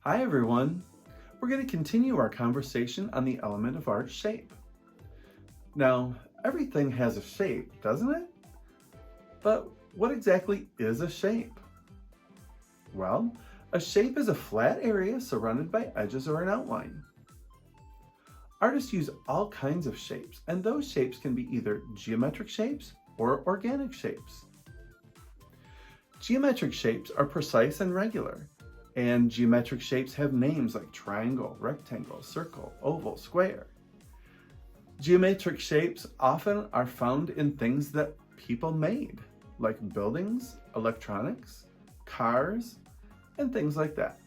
Hi everyone! We're going to continue our conversation on the element of art, shape. Now, everything has a shape, doesn't it? But what exactly is a shape? Well, a shape is a flat area surrounded by edges or an outline. Artists use all kinds of shapes, and those shapes can be either geometric shapes or organic shapes. Geometric shapes are precise and regular, and geometric shapes have names like triangle, rectangle, circle, oval, square. Geometric shapes often are found in things that people made, like buildings, electronics, cars, and things like that.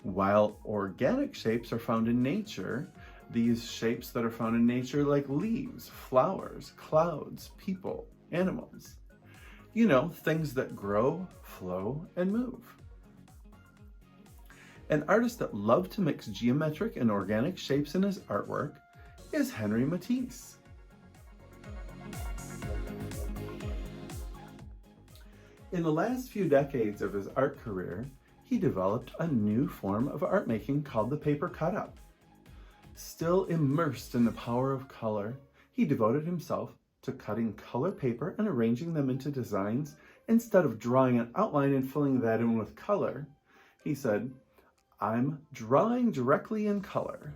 While organic shapes are found in nature, these shapes that are found in nature like leaves, flowers, clouds, people, animals. You know, things that grow, flow, and move. An artist that loved to mix geometric and organic shapes in his artwork is Henri Matisse. In the last few decades of his art career, he developed a new form of art making called the paper cutout. Still immersed in the power of color, he devoted himself to cutting color paper and arranging them into designs instead of drawing an outline and filling that in with color. He said, "I'm drawing directly in color."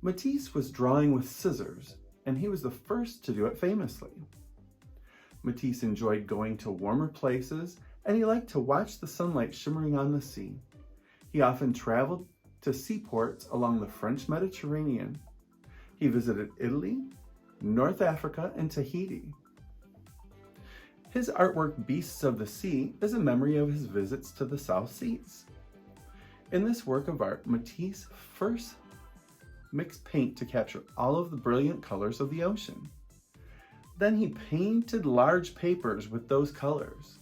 Matisse was drawing with scissors, and he was the first to do it famously. Matisse enjoyed going to warmer places, and he liked to watch the sunlight shimmering on the sea. He often traveled to seaports along the French Mediterranean. He visited Italy, North Africa, and Tahiti. His artwork, Beasts of the Sea, is a memory of his visits to the South Seas. In this work of art, Matisse first mixed paint to capture all of the brilliant colors of the ocean. Then he painted large papers with those colors.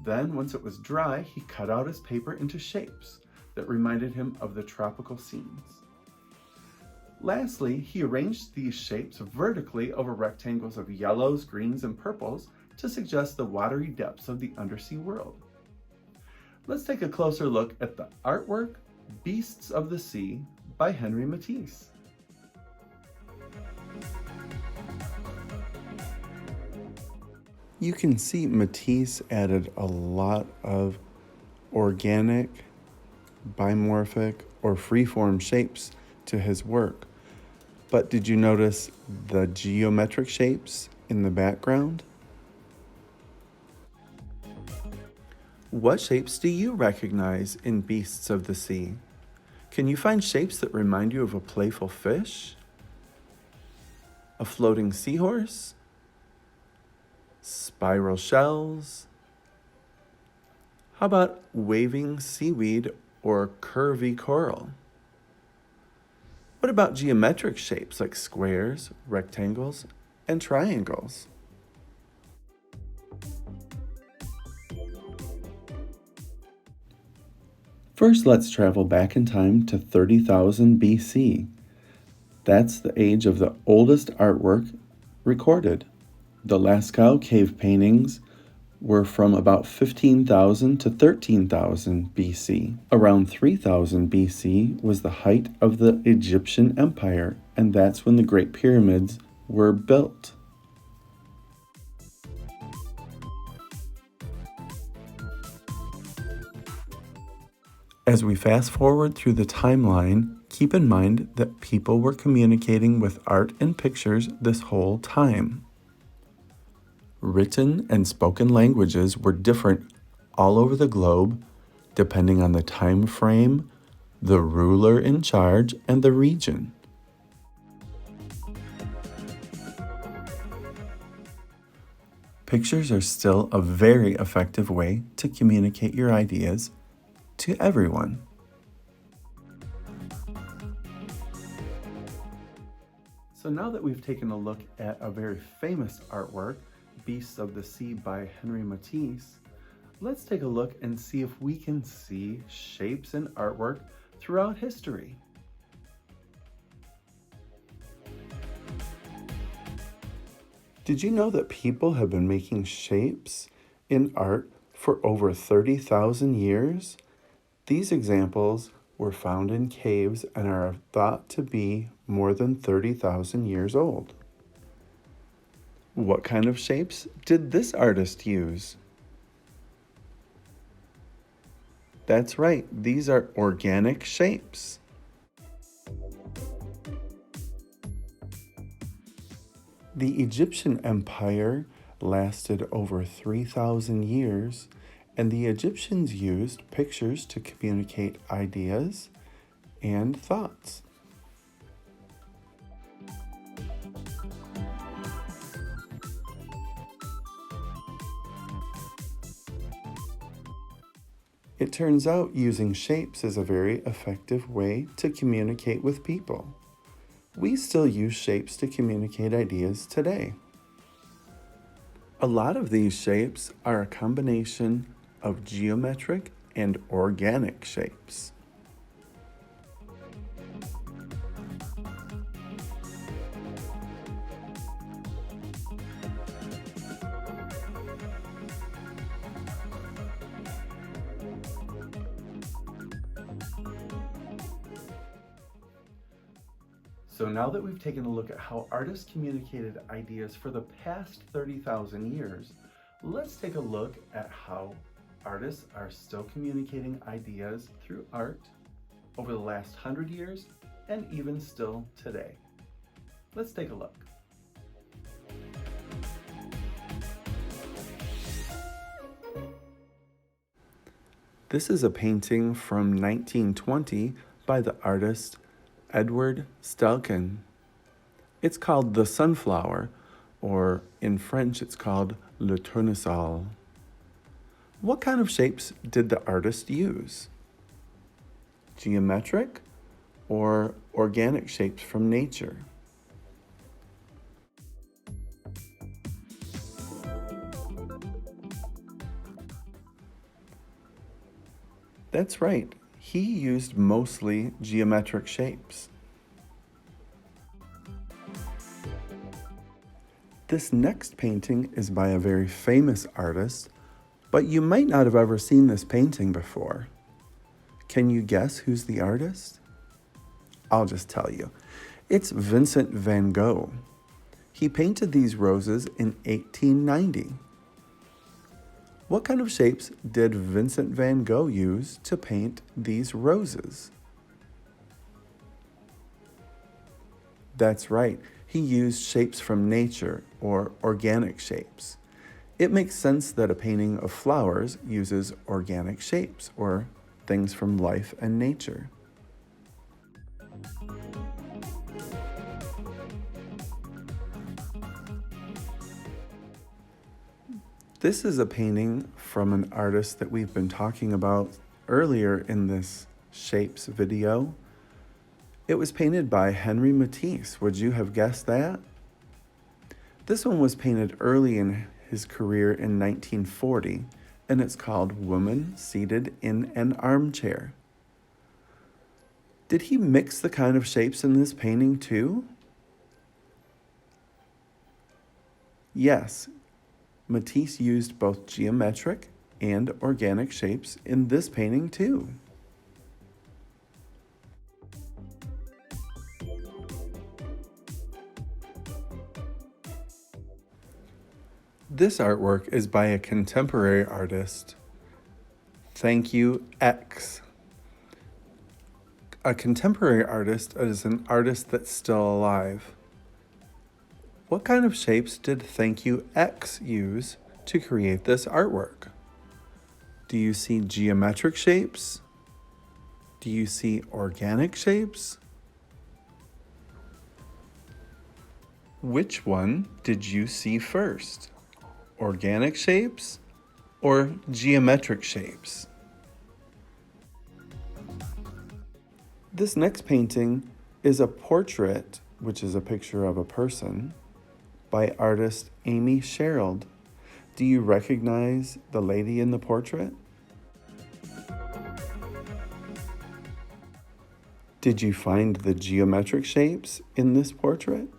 Then, once it was dry, he cut out his paper into shapes that reminded him of the tropical scenes. Lastly, he arranged these shapes vertically over rectangles of yellows, greens, and purples to suggest the watery depths of the undersea world. Let's take a closer look at the artwork Beasts of the Sea by Henri Matisse. You can see Matisse added a lot of organic, bimorphic, or freeform shapes to his work. But did you notice the geometric shapes in the background? What shapes do you recognize in Beasts of the Sea? Can you find shapes that remind you of a playful fish? A floating seahorse? Spiral shells? How about waving seaweed or curvy coral? What about geometric shapes like squares, rectangles, and triangles? First, let's travel back in time to 30,000 BC. That's the age of the oldest artwork recorded. The Lascaux cave paintings were from about 15,000 to 13,000 BC. Around 3000 BC was the height of the Egyptian Empire, and that's when the Great Pyramids were built. As we fast forward through the timeline, keep in mind that people were communicating with art and pictures this whole time. Written and spoken languages were different all over the globe, depending on the time frame, the ruler in charge, and the region. Pictures are still a very effective way to communicate your ideas to everyone. So now that we've taken a look at a very famous artwork, Beasts of the Sea by Henri Matisse, let's take a look and see if we can see shapes in artwork throughout history. Did you know that people have been making shapes in art For over 30,000 years, these examples were found in caves and are thought to be more than 30,000 years old. What kind of shapes did this artist use? That's right, these are organic shapes. The Egyptian Empire lasted over 3,000 years, and the Egyptians used pictures to communicate ideas and thoughts. It turns out using shapes is a very effective way to communicate with people. We still use shapes to communicate ideas today. A lot of these shapes are a combination of geometric and organic shapes. So now that we've taken a look at how artists communicated ideas for the past 30,000 years, let's take a look at how artists are still communicating ideas through art over the last 100 years and even still today. Let's take a look. This is a painting from 1920 by the artist Edward Stelkin. It's called The Sunflower, or in French it's called Le Tournesol. What kind of shapes did the artist use? Geometric or organic shapes from nature? That's right. He used mostly geometric shapes. This next painting is by a very famous artist, but you might not have ever seen this painting before. Can you guess who's the artist? I'll just tell you. It's Vincent van Gogh. He painted these roses in 1890. What kind of shapes did Vincent van Gogh use to paint these roses? That's right, he used shapes from nature or organic shapes. It makes sense that a painting of flowers uses organic shapes or things from life and nature. This is a painting from an artist that we've been talking about earlier in this shapes video. It was painted by Henri Matisse. Would you have guessed that? This one was painted early in his career in 1940, and it's called Woman Seated in an Armchair. Did he mix the kind of shapes in this painting too? Yes. Matisse used both geometric and organic shapes in this painting too. This artwork is by a contemporary artist, Thank You X. A contemporary artist is an artist that's still alive. What kind of shapes did Thank You X use to create this artwork? Do you see geometric shapes? Do you see organic shapes? Which one did you see first? Organic shapes or geometric shapes? This next painting is a portrait, which is a picture of a person, by artist Amy Sherald. Do you recognize the lady in the portrait? Did you find the geometric shapes in this portrait?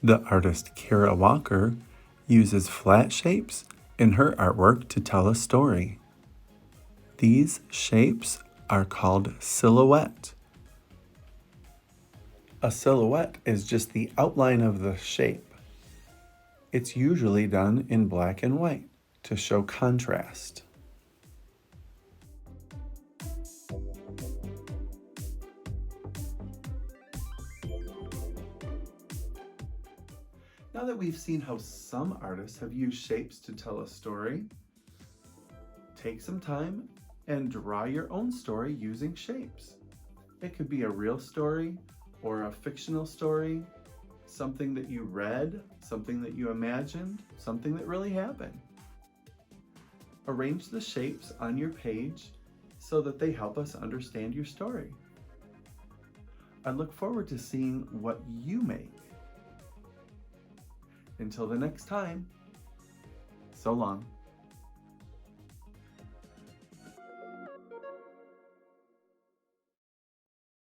The artist Kara Walker uses flat shapes in her artwork to tell a story. These shapes are called silhouette. A silhouette is just the outline of the shape. It's usually done in black and white to show contrast. Now that we've seen how some artists have used shapes to tell a story, take some time and draw your own story using shapes. It could be a real story or a fictional story, something that you read, something that you imagined, something that really happened. Arrange the shapes on your page so that they help us understand your story. I look forward to seeing what you make. Until the next time, so long.